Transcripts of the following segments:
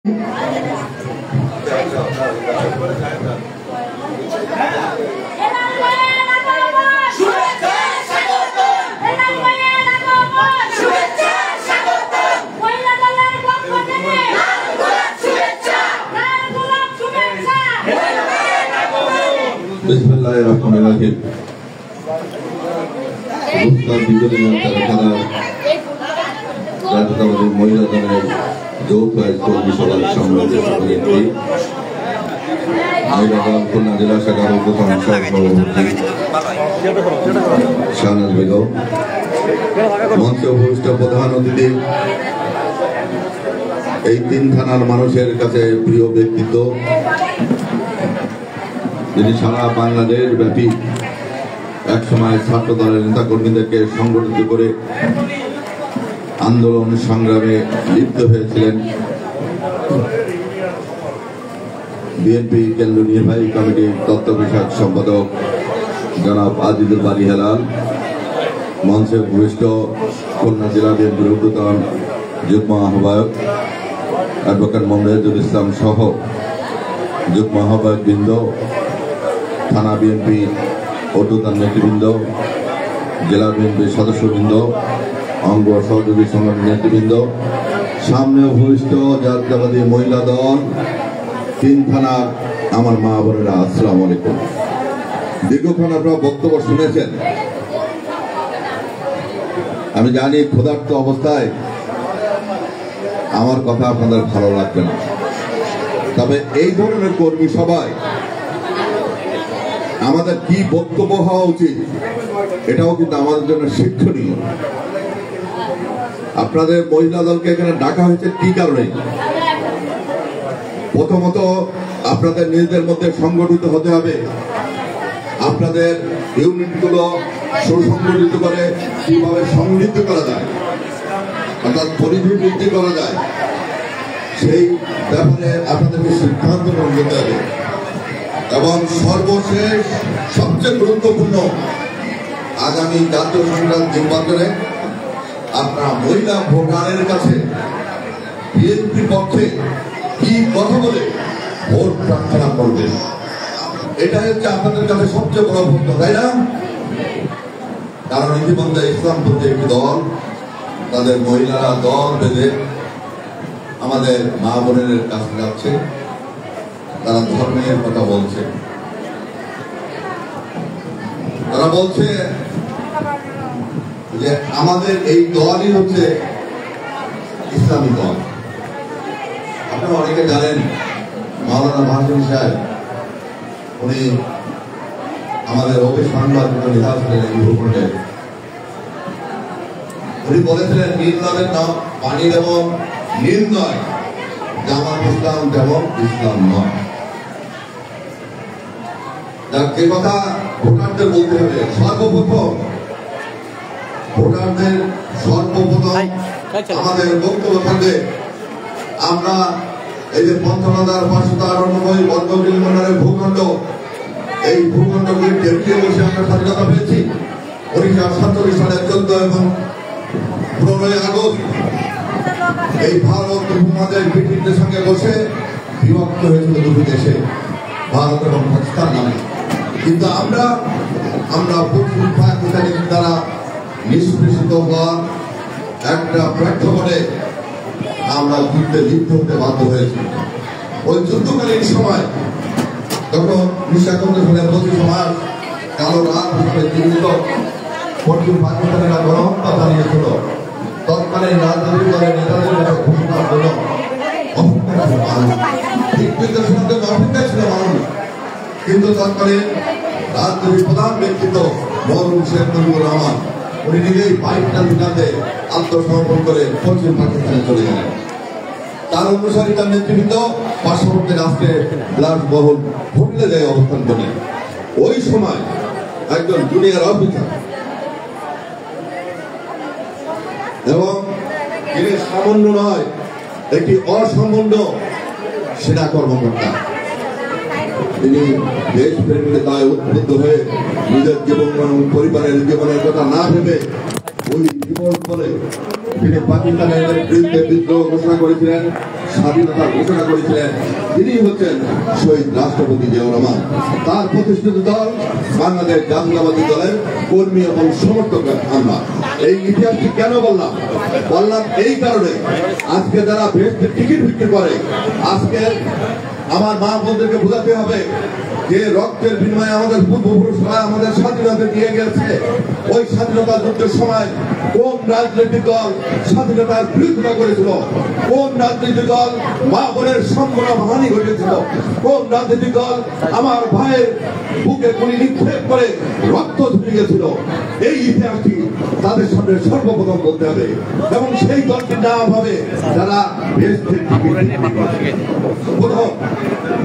বিসমিল্লাহিররহমানিররহিম। জাতীয়তাবাদী মহিলা দলের যৌথ কর্মী সভার সম্মানিত সভাপতি, মহিলা দল খুলনা জেলা শাখার উপপ্রধান সভাপতি শাহনাজ বেগম, মঞ্চে উপবিষ্ট প্রধান অতিথি, এই তিন থানার মানুষের কাছে প্রিয় ব্যক্তিত্ব, যিনি সারা বাংলাদেশ ব্যাপী একসময় ছাত্র দলের নেতা কর্মীদেরকে সংগঠিত করে আন্দোলন সংগ্রামে লিপ্ত হয়েছিলেন, বিএনপি কেন্দ্রীয় নির্বাহী কমিটির তত্ত্ব বিষয়ক সম্পাদক জনাব আজিজুল বারী হেলাল, মঞ্চে উপবিষ্ট খুলনা জেলা বিএনপির ঊর্ধ্বতন যুগ্ম আহ্বায়ক অ্যাডভোকেট মোহাম্মদুল ইসলাম সহ যুগ্ম আহ্বায়ক বৃন্দ, থানা বিএনপি ঊর্ধ্বতন নেতৃবৃন্দ, জেলা বিএনপির সদস্যবৃন্দ, অঙ্গ সহযোগী সংগঠনের নেতৃবৃন্দ, সামনে উপবিষ্ট জাতীয়তাবাদী মহিলা দল তিন থানার আমার মা বোনেরা, আসসালামু আলাইকুম। দীর্ঘক্ষণ আপনারা বক্তব্য শুনেছেন। আমি জানি ক্ষুধার্ত অবস্থায় আমার কথা আপনাদের ভালো লাগবে না, তবে এই ধরনের কর্মী সভায় আমাদের কি বক্তব্য হওয়া উচিত এটাও কিন্তু আমাদের জন্য শিক্ষণীয়। আপনাদের মহিলা দলকে এখানে ডাকা হয়েছে কি কারণে? প্রথমত আপনাদের নিজেদের মধ্যে সংগঠিত হতে হবে, আপনাদের ইউনিটগুলো সুসংগঠিত করে কিভাবে সমৃদ্ধ করা যায়, অর্থাৎ পরিধি বৃদ্ধি করা যায়, সেই ব্যাপারে আপনাদেরকে সিদ্ধান্ত গ্রহণ করতে হবে। এবং সর্বশেষ সবচেয়ে গুরুত্বপূর্ণ, আগামী জাতীয় সংসদ নির্বাচনে আপনারা মহিলা ভোটারের কাছে বিএনপির পক্ষে কি কথা বলে ভোট প্রার্থনা করবেন, এটাই হচ্ছে আপনাদের কাছে সবচেয়ে বড় ভোট, তাই না? কারণ ইতিমধ্যে ইসলামপন্থী একটি দল, তাদের মহিলারা দল বেঁধে আমাদের মা বোনের কাছে যাচ্ছে, তারা ধর্মের কথা বলছে, তারা বলছে যে আমাদের এই দলই হচ্ছে ইসলামী দল। আপনারা অনেকে জানেন মাওলানা মাহমুদ সাহেব, উনি আমাদের অভিসংবাদিত নেতা ছিলেন এই ভূখণ্ডে। উনি বলেছিলেন নীল নামের নাম পানির এবং নীল নয়, জামাত ইসলাম যেমন ইসলাম নয়। যে কথা ভোটারদের বলতে হবে, সর্বপ্রথম ভোটারদের সর্বপ্রথম আমাদের বক্তব্য থাকবে, আমরা এই যে ৫৫,৫৯৮ বর্গ কিলোমিটারের ভূখণ্ড, এই ভূখণ্ডগুলির কেন্দ্রে বসে আমরা স্বাধীনতা পেয়েছি ১৯৪৭ সালের ১৪ এবং ১৫ আগস্ট। এই ভারত উপমহাদেশ ব্রিটিশদের সঙ্গে বসে বিভক্ত হয়েছিল দুটি দেশে, ভারত এবং পাকিস্তান নামে। কিন্তু আমরা প্রচুর পাকিস্তানি দ্বারা নিষ্পেষিত হওয়ার একটা প্রেক্ষাপটে আমরা যুদ্ধে লিপ্ত হতে বাধ্য হয়েছি। ওই যুদ্ধকালীন সময় যখন ১৯৭১ সালের ২৫ মার্চ কালো রাত হিসেবে চিহ্নিত প্রচুর পাকিস্তানিরা গণহত্যা চালিয়েছিল, তৎকালীন রাজনৈতিক দলের নেতাদের কাছে ঘোষণার জন্য অপেক্ষা ছিল মানুষ, অপেক্ষা ছিল মানুষ। কিন্তু তৎকালীন রাজনৈতিক প্রধান ব্যক্তিত্ব মরহুম শেখ মুজিবুর রহমান, উনি নিজেই ২২টা দিনাতে আত্মসমর্পণ করে পশ্চিম পাকিস্তানে চলে গেলেন। তার অনুসারী তার নেতৃবৃন্দ পার্শ্ববর্তী রাষ্ট্রে বিলাসবহুল হোটেলে যায় অবস্থান করে। ওই সময় একজন জুনিয়র অফিসার এবং তিনি সামান্য নয়, একটি অসামান্য সেনা কর্মকর্তা, তিনি দেশপ্রেমের দায় উদ্বুদ্ধ হয়ে নিজের জীবন এবং পরিবারের জীবনের কথা না ভেবে ওই জীবন করে তিনি পাকিস্তানের বিরুদ্ধে বিদ্রোহ ঘোষণা করেছিলেন, স্বাধীনতা ঘোষণা করেছিলেন, তিনি হচ্ছেন শহীদ রাষ্ট্রপতি জিয়াউর রহমান। তার প্রতিষ্ঠিত দল বাংলাদেশ জাতীয়তাবাদী দলের কর্মী এবং সমর্থক আমরা। এই ইতিহাসটি কেন বললাম এই কারণে, আজকে যারা বেহেশতের টিকিট বিক্রি করে, আজকে আমার মা বোনদেরকে বোঝাতে হবে যে রক্তের বিনিময়ে আমাদের পূর্বপুরুষরা আমাদের স্বাধীনতা দিয়ে গেছে। ওই স্বাধীনতা যুদ্ধের সময় কোন রাজনৈতিক দল স্বাধীনতার বিরোধিতা করেছিল? কোন রাজনৈতিক দল মা বোনের সম্মান হানি ঘটেছিল? কোন রাজনৈতিক দল আমার ভাইয়ের বুকে গুলি নিক্ষেপ করে রক্ত ঝরে গেছিল? এই ইতিহাসটি তাদের সামনে সর্বপ্রথম বলতে হবে, এবং সেই দলটির নাম হবে যারা বেহেশতের টিকিট। প্রথম।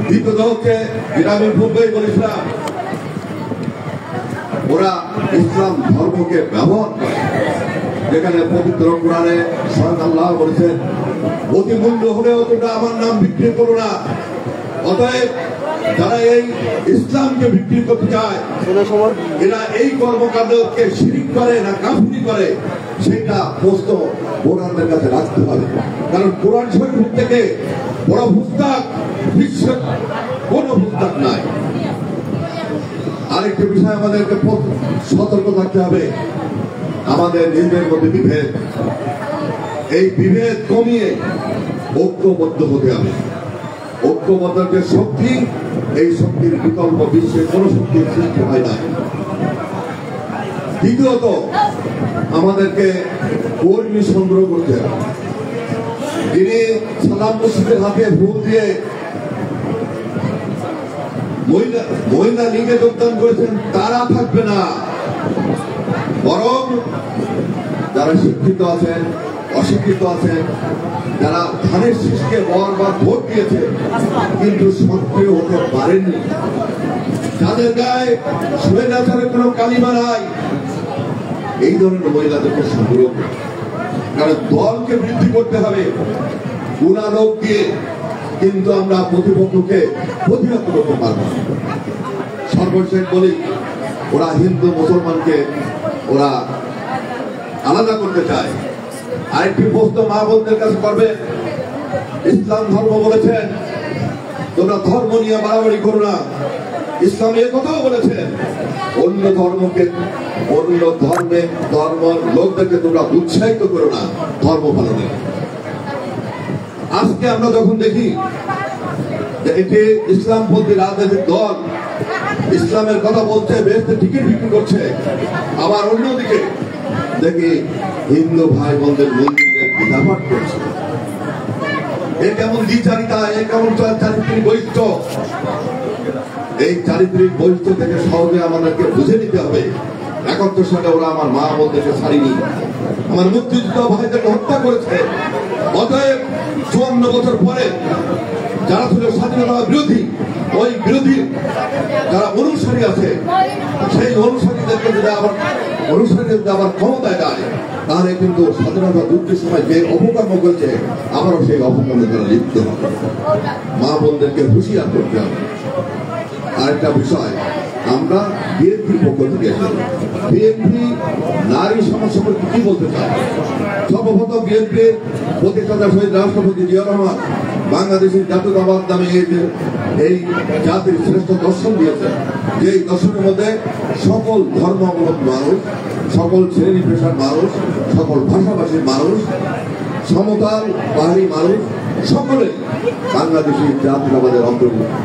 দ্বিতীয়ত হচ্ছে, যেটা আমি পূর্বেই বলেছিলাম, ওরা ইসলাম ধর্মকে ব্যবহার করে, যেখানে পবিত্র কোরআনে স্বয়ং আল্লাহ বলেছেন, অতি মূল্য হলেও তোমরা আমার নাম বিক্রি করো না। অতএব যারা এই ইসলামকে বিক্রি করতে চায়, এরা এই কর্মকাণ্ডকে শিরিক করে না কাফিরি করে, সেটা প্রশ্ন কোরআনের কাছে রাখতে হবে। কারণ কোরআন শরীফ থেকে বড় পুস্তক বিশ্বের কোন পুস্তক নাই। আরেকটি বিষয় আমাদেরকে সতর্ক থাকতে হবে, আমাদের নিজেদের মধ্যে বিভেদ, এই বিভেদ কমিয়ে ঐক্যবদ্ধ হতে হবে। ঐক্যবদ্ধের যে শক্তি, এই শক্তির বিকল্প বিশ্বে কোন শক্তির সৃষ্টি হয় না। দ্বিতীয়ত, আমাদেরকে কর্মী সংগ্রহ করতে হবে। যিনি সালাম মসজিদের হাতে ভোট দিয়ে মহিলা লীগে যোগদান করেছেন, তারা থাকবে না, বরং যারা শিক্ষিত আছেন, অশিক্ষিত আছেন, যারা ধানের শীষকে বারবার ভোট দিয়েছে কিন্তু সক্রিয় হতে পারেননি, যাদের গায়ে স্বৈরাচারের কোনো কালিমা নাই, এই ধরনের মহিলাদেরকে সংগ্রহ করে। কারণ দলকে বৃদ্ধি করতে হবে, গুণালোক দিয়ে কিন্তু আমরা প্রতিপক্ষকে প্রতিহত করতে পারব। সর্বশেষ বলি, ওরা হিন্দু মুসলমানকে ওরা আলাদা করতে চায়। আরেকটি প্রশ্ন মা বোনদের কাছে করবে, ইসলাম ধর্ম বলেছেন তোমরা ধর্ম নিয়ে বাড়াবাড়ি করো না। ইসলাম এ কথাও বলেছেন অন্য ধর্মের লোকদেরকে তোমরা উৎসাহিত করো না ধর্ম পালনে। আজকে আমরা যখন দেখি যে এটি ইসলামপন্থী রাজনৈতিক দল ইসলামের কথা বলছে, বেহেশতের টিকিট বিক্রি করছে, আবার অন্যদিকে দেখি হিন্দু ভাই বোনদের মন্দিরের বিধাপাঠ করছে, এ কেমন দ্বিচারিতা, এ কেমন চারিত্রিক বৈশিষ্ট্য? এই চারিত্রিক বৈশিষ্ট্য থেকে সহজে আমাদেরকে বুঝে নিতে হবে। 71 সালে ওরা আমার মা বোনদেরকে ছাড়িনি, আমার মুক্তিযুদ্ধ ভাইদেরকে হত্যা করেছে। অতএব 54 বছর পরে যারা ছিল স্বাধীনতা বিরোধী, ওই বিরোধী যারা অনুসারী আছে, সেই অনুসারীদেরকে যদি আবার ক্ষমতায় যায়, তাহলে কিন্তু স্বাধীনতা যুদ্ধের সময় যে অপকর্ম করেছে আবারও সেই অপকর্মে তারা লিপ্ত হবে। মা বোনদেরকে হুঁশিয়ার করতে হবে। আরেকটা বিষয়, আমরা বিএনপির পক্ষ থেকে বিএনপি নারী সমস্যা কি বলতে চাই? সর্বপ্রথম বিএনপির প্রতিষ্ঠাতা শহীদ রাষ্ট্রপতি জিয়াউর রহমান বাংলাদেশের জাতীয়তাবাদ নামে এই জাতির শ্রেষ্ঠ দর্শন দিয়েছেন, যে দর্শনের মধ্যে সকল ধর্মাবলম্বী মানুষ, সকল শ্রেণী পেশার মানুষ, সকল ভাষাভাষীর মানুষ, সমতাল পাহাড়ি মানুষ, সকলে বাংলাদেশের জাতীয়তাবাদের অন্তর্ভুক্ত।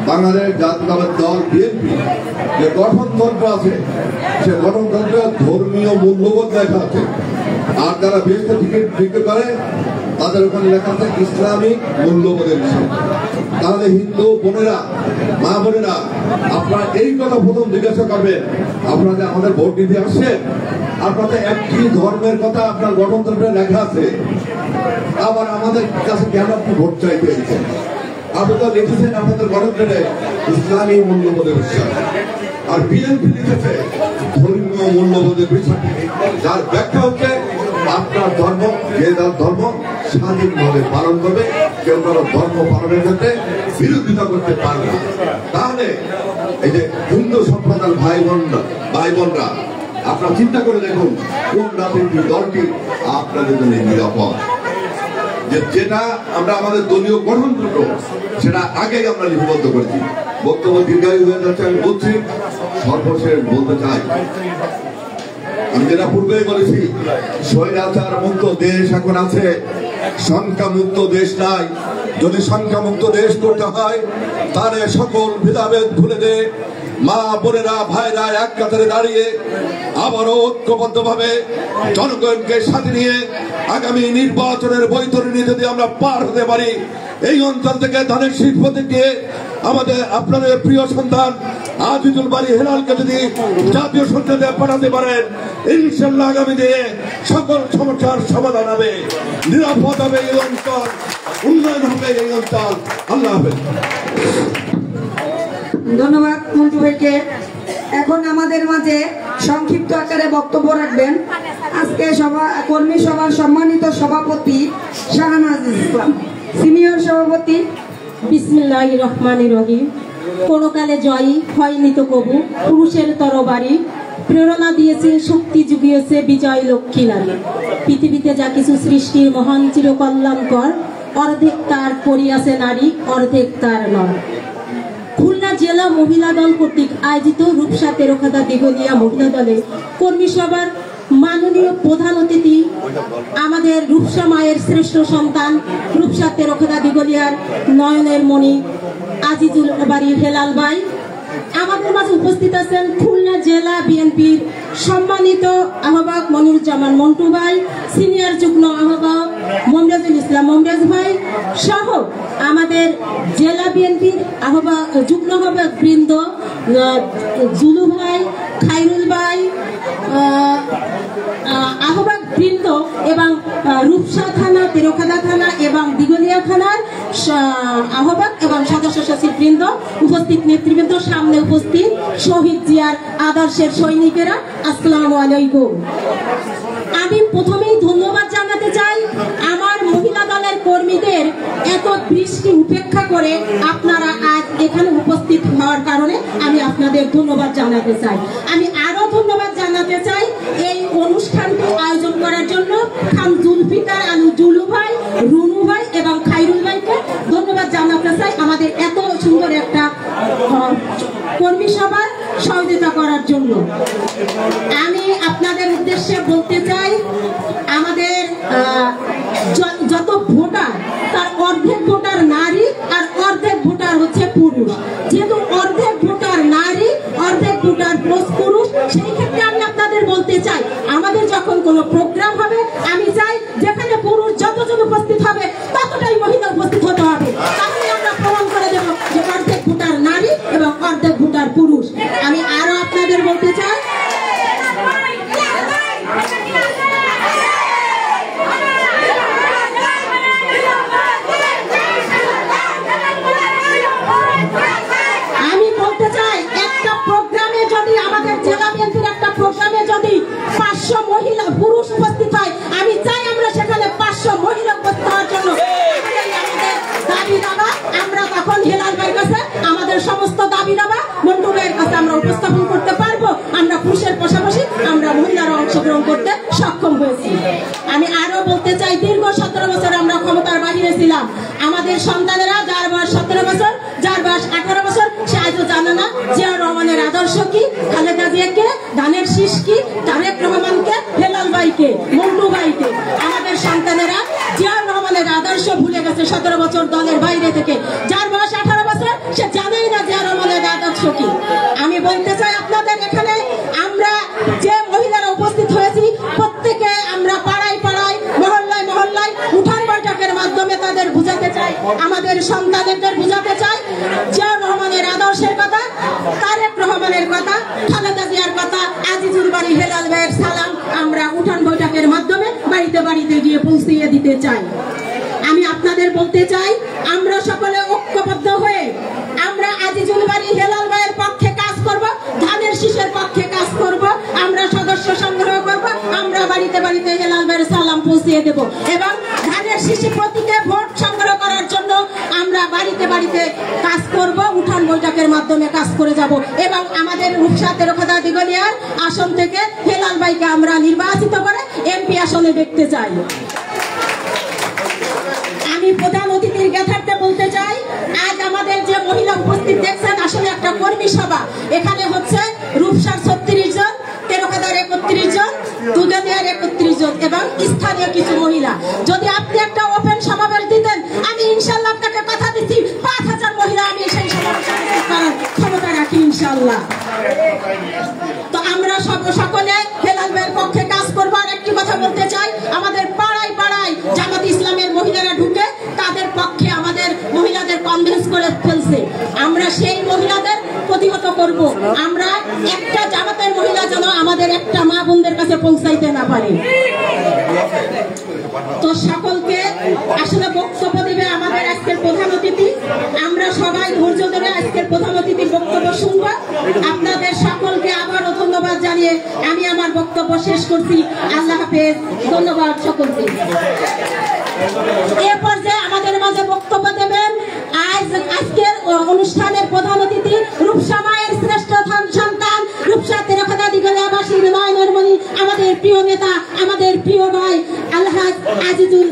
বাংলাদেশ জাতীয়তাবাদ দল বিএনপি যে গঠনতন্ত্র আছে, সে গঠনতন্ত্রে ধর্মীয় মূল্যবোধ লেখা আছে। আর যারা বেহেশতের টিকিট বিক্রি করে তাদের ওখানে লেখা আছে ইসলামিক মূল্যবোধের বিষয়। তাহলে হিন্দু বোনেরা, মা বোনেরা, আপনারা এই কথা প্রথম জিজ্ঞাসা করবেন, আপনারা যে আমাদের ভোট দিতে আসছেন, আপনাদের একটি ধর্মের কথা আপনার গঠনতন্ত্রে লেখা আছে, আবার আমাদের কাছে কেন আপনি ভোট চাইতে এসেছেন? আপনি তো লিখেছেন আপনাদের গণতন্ত্রে ইসলামী মূল্যবোধের বিষয়, আর বিএনপি লিখেছে ধর্মীয় মূল্যবোধের বিষয়, যার ব্যাখ্যা হচ্ছে আপনার ধর্ম, যে যার ধর্ম স্বাধীনভাবে পালন করবে, কেউ কারো ধর্ম পালনের ক্ষেত্রে বিরোধিতা করতে পারবে না। তাহলে এই যে হিন্দু সম্প্রদায়ের ভাই বোনরা আপনারা চিন্তা করে দেখুন কোন রাজনৈতিক দলটি আপনাদের জন্য নিরাপদ। যেটা আমরা আমাদের দলীয় গঠনতন্ত্র সেটা আগেই আমরা লিপিবদ্ধ করেছি। বক্তব্য দীর্ঘায়ু হয়ে যাচ্ছে আমি বলছি, সর্বশেষ বলতে চাই, আমি যেটা পূর্বেই বলেছি, স্বৈরাচার মুক্ত দেশ এখন আছে, সংখ্যা মুক্ত দেশ নাই। যদি সংখ্যা মুক্ত দেশ করতে হয় তাহলে সকল ভেদাভেদ ভুলে দে মা বোনেরা ভাইরা এক কাতারে দাঁড়িয়ে আবারও ঐক্যবদ্ধ ভাবে জনগণকে সাথে নিয়ে আগামী নির্বাচনের বৈতরণী যদি আমরা পার হতে পারি, এই অঞ্চল থেকে ধানের শীষ থেকে আমাদের আপনাদের প্রিয় সন্তান আজিজুল বাড়ি হেলালকে যদি জাতীয় সংসদে পাঠাতে পারেন, ইনশাল্লাহ আগামী দিনে সকল সমস্যার সমাধান হবে, নিরাপদ হবে এই অঞ্চল, উন্নয়ন হবে এই অঞ্চল। আল্লাহ হাফেজ। ধন্যবাদ মন্টু ভাইকে। এখন আমাদের মাঝে সংক্ষিপ্ত আকারে বক্তব্য রাখবেন আজকে কর্মী সভার সম্মানিত সভাপতি শাহনাজ ইসলাম, সিনিয়র সভাপতি। বিসমিল্লাহির রহমানির রহিম। কোনকালে জয়ী হয়নি তো কবু, পুরুষের তরবারি প্রেরণা দিয়েছে, শক্তি জুগিয়েছে বিজয় লক্ষ্মী নারী। পৃথিবীতে যা কিছু সৃষ্টির মহান চিরকল্যাণকর, অর্ধেক তার করিয়াছে নারী, অর্ধেক তার নয়। খুলনা জেলা মহিলা দল কর্তৃক আয়োজিত রূপসা তেরোখাদা দিগলিয়া মহিলা দলের কর্মী সভার মাননীয় প্রধান অতিথি আমাদের রূপসা মায়ের শ্রেষ্ঠ সন্তান, রূপসা তেরোখাদা দিগলিয়ার নয়নের মণি আজিজুল বাড়ি হেলাল ভাই। আমাদের মাঝে উপস্থিত আছেন খুলনা জেলা বিএনপির সম্মানিত আহ্বায়ক মনিরুজ্জামান মন্টু ভাই, সিনিয়র যুগ্ম আহ্বায়ক মমরাজুল ইসলাম মমরাজ ভাই সহ আমাদের জেলা বিএনপির যুগ্ম আহ্বায়ক বৃন্দ জুলু ভাই, খাইরুল ভাই, আহ্বায়ক বৃন্দ এবং রূপসা থানা, তেরোখাদা থানা এবং দিগলিয়া থানার আহ্বায়ক এবং সদস্য সচিব বৃন্দ, উপস্থিত নেতৃবৃন্দ, সামনে উপস্থিত শহীদ জিয়ার আদর্শের সৈনিকেরা, আসসালামু আলাইকুম। আমি প্রথমেই ধন্যবাদ জানাতে চাই আমার মহিলা দলের কর্মীদের, এত বৃষ্টি উপেক্ষা করে আপনারা আজ এখানে উপস্থিত হওয়ার কারণে আমি আপনাদের ধন্যবাদ জানাতে চাই। আমি আরো ধন্যবাদ জানাতে চাই এই অনুষ্ঠানটি আয়োজন করার জন্য খান জুলফিকার আলু জুলু ভাই, রুনু ভাই এবং খাইরুল ভাইকে ধন্যবাদ জানাতে চাই আমাদের এত সুন্দর একটা কর্মী সভার সহযোগিতা করার জন্য। আমি আপনাদের উদ্দেশ্যে বলতে চাই, আমাদের যত ভোটার তার অর্ধেক ভোটার নারী আর অর্ধেক ভোটার হচ্ছে পুরুষ। যেহেতু অর্ধেক ভোটার নারী, অর্ধেক ভোটার পুরুষ, সেই ক্ষেত্রে আমি আপনাদের বলতে চাই, আমাদের যখন কোনো প্রোগ্রাম হবে আমি চাই যেখানে পুরুষ যতজন উপস্থিত হবে ততটাই মহিলা উপস্থিত হতে হবে, তাহলে আমরা প্রমাণ করে দেব যে অর্ধেক ভোটার নারী এবং অর্ধেক ভোটার পুরুষ। আমি আরো আপনাদের বলতে চাই, একটা প্রোগ্রামে যদি আমাদের জেলা বিএনপির একটা প্রোগ্রামে যদি 500 মহিলা পুরুষ উপস্থিত হয়, আমি চাই আমরা সেখানে 500 মহিলা উপস্থিত হওয়ার জন্য দাবি দাবা আমরা তখন হেলাল ভাইয়ের কাছে আমাদের সমস্ত দাবি দাবা মন্টু ভাইয়ের কাছে আমরা উপস্থাপন করতে পারবো। আমরা পুরুষের পাশাপাশি আমরা মহিলারা অংশগ্রহণ করতে সক্ষম হয়েছি। আমি আরো বলতে চাই, দীর্ঘ 17 বছর আমরা ক্ষমতার বাহিরে ছিলাম। আমাদের সন্তানেরা যার বয়স 17 বছর, যার বয়স 18 বছর, সে আজও জানে না জিয়াউর রহমানের আদর্শ কি, খালেদা জিয়াকে, ধানের শীষ কি, তারেক রহমানকে, হেলাল ভাইকে, মন্টু ভাইকে। আমাদের সন্তানেরা জিয়াউর রহমানের আদর্শ ভুলে গেছে 17 বছর দলের বাইরে থেকে। যার বয়স 18 বছর সে জানেই না জিয়াউর রহমানের আদর্শ কি। আমি বলতে চাই আপনাদের এখানে আমরা যে মহিলারা উপস্থিত হয়েছি প্রত্যেকে আমরা পাড়ায় পাড়ায়, মহল্লায় মহল্লায় উঠান বৈঠকের মাধ্যমে তাদের বুঝাতে চাই, আমাদের সন্তানদের বুঝাতে চাই জিয়াউর রহমানের আদর্শের কথা, তারেক রহমানের কথা, খালেদা জিয়ার কথা, আজিজুল বাড়ি হেলাল ভাইয়ের সালাম আমরা উঠান বৈঠকের মাধ্যমে বাড়িতে বাড়িতে গিয়ে পৌঁছিয়ে দিতে চাই। আমি আপনাদের বলতে চাই, আমরা সকলে ঐক্যবদ্ধ হয়ে আমরা আজিজুল বাড়ি হেলাল ভাইয়ের পক্ষে কাজ করব, ধানের শীষের পক্ষে কাজ করব, আমরা সদস্য সংগ্রহ করব, আমরা বাড়িতে বাড়িতে হেলাল ভাইয়ের সালাম পৌঁছিয়ে দেব এবং ধানের শীষে প্রতীকে ভোট সংগ্রহ করার জন্য আমরা বাড়িতে বাড়িতে কাজ করব, উঠান বৈঠকের মাধ্যমে কাজ করে যাব এবং আমাদের রূপসা তেরোখাদা দিগলিয়া তুগানিয়ার আসন থেকে হেলাল ভাইকে আমরা নির্বাচিত করে এমপি আসনে দেখতে চাই। আমি প্রধান অতিথির জ্ঞাতার্থে বলতে চাই, আজ আমাদের যে মহিলা উপস্থিত দেখছেন আসলে একটা কর্মী সভা। এখানে হচ্ছে রূপসার 36 জন, তেরোখাদার 31 জন, তুগানিয়ার 31 জন এবং স্থানীয় কিছু মহিলা। যদি আপনি একটা ওপেন সমাবেশ দিতেন, আমি ইনশাল্লাহ আপনাকে কথা দিচ্ছি 5000 মহিলা আমি সেই সমাবেশে করার ক্ষমতা রাখি ইনশাল্লাহ। তো আমরা সকলে হেলাল ভাইয়ের পক্ষে কাজ করবো। আর একটি কথা বলতে চাই, আমাদের পাড়ায় পাড়ায় জামাত ইসলামের মহিলারা ঢুকে তাদের পক্ষে আমাদের মহিলাদের কনভিন্স করে ফেলছে। আমরা সেই মহিলাদের প্রতিহত করব। আমরা একটা জামাতের মহিলা যেন আমাদের একটা মা বোনদের কাছে পৌঁছাইতে না পারে। তো সকলকে আসলে বক্তব্য দেবে আমাদের আজকের প্রধান অতিথি। আমরা সবাই ধৈর্য ধরে আজকের প্রধান অতিথির বক্তব্য শুনবো। আপনাদের সকলকে আবারও ধন্যবাদ জানিয়ে আমি আমার বক্তব্য শেষ করছি। আল্লাহ হাফেজ। ধন্যবাদ সকলকে। এ পর্যায়ে আমাদের মাঝে বক্তব্য দেবেন আজকের অনুষ্ঠানের প্রধান অতিথি রূপসা মায়ের শ্রেষ্ঠ সন্তান, রূপসা তেরোখাদা দিগলিয়াবাসীর নয়নমণি, আমাদের প্রিয় নেতা, আমাদের প্রিয় ভাই আলহাজ আজিজুল